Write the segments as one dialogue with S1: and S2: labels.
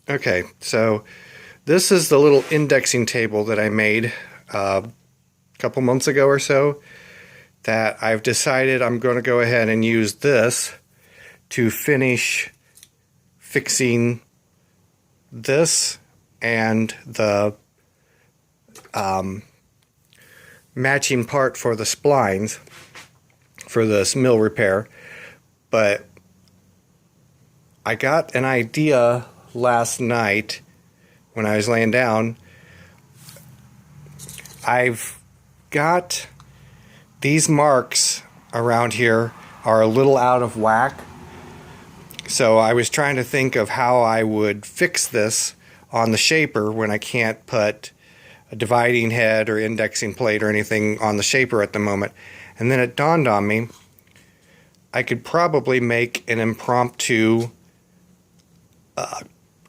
S1: Okay, so this is the little indexing table that I made a couple months ago or so, that I've decided I'm going to go ahead and use this to finish fixing this and the matching part for the splines for this mill repair. But I got an idea last night when I was laying down. I've got these marks around here are a little out of whack, so I was trying to think of how I would fix this on the shaper when I can't put a dividing head or indexing plate or anything on the shaper at the moment. And then it dawned on me I could probably make an impromptu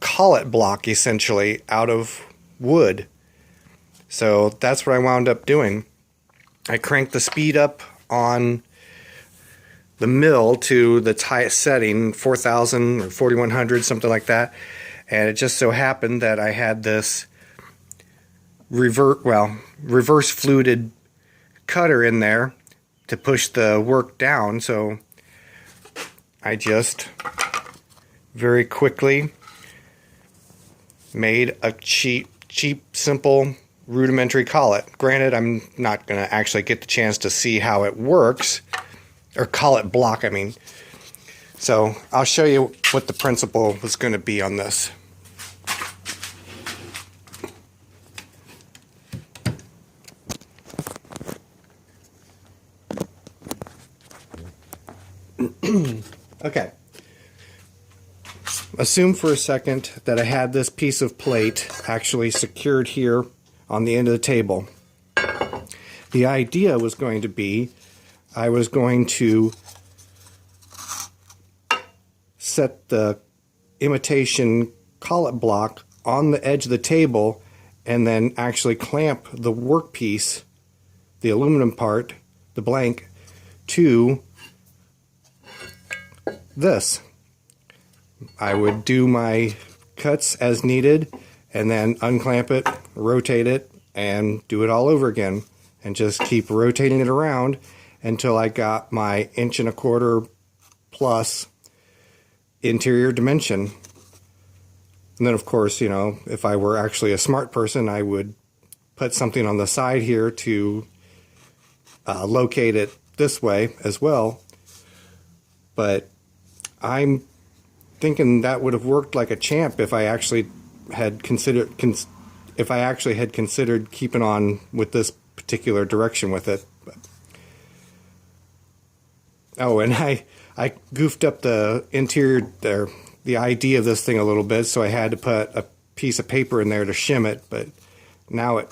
S1: collet block essentially out of wood. So that's what I wound up doing. I cranked the speed up on the mill to the highest setting, 4,000 or 4,100, something like that. And it just so happened that I had this reverse fluted cutter in there to push the work down. So I just very quickly made a cheap, simple, rudimentary collet. Granted, I'm not going to actually get the chance to see how it works, or collet block, I mean. So I'll show you what the principle was going to be on this. Okay. Assume for a second that I had this piece of plate actually secured here on the end of the table. The idea was going to be I was going to set the imitation collet block on the edge of the table and then actually clamp the workpiece, the aluminum part, the blank, to this. I would do my cuts as needed and then unclamp it, rotate it, and do it all over again, and just keep rotating it around until I got my 1.25 inch plus interior dimension. And then of course, you know, if I were actually a smart person, I would put something on the side here to locate it this way as well. But I'm thinking that would have worked like a champ if I actually had considered keeping on with this particular direction with it. Oh, and I goofed up the interior there, the idea of this thing a little bit, so I had to put a piece of paper in there to shim it, but now it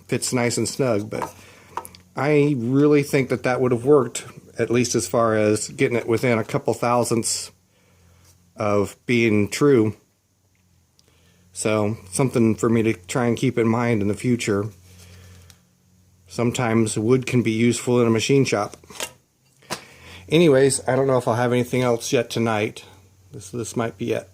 S1: fits nice and snug. But I really think that that would have worked, at least as far as getting it within a couple thousandths of being true. So something for me to try and keep in mind in the future. Sometimes wood can be useful in a machine shop. Anyways, I don't know if I'll have anything else yet tonight. This might be it.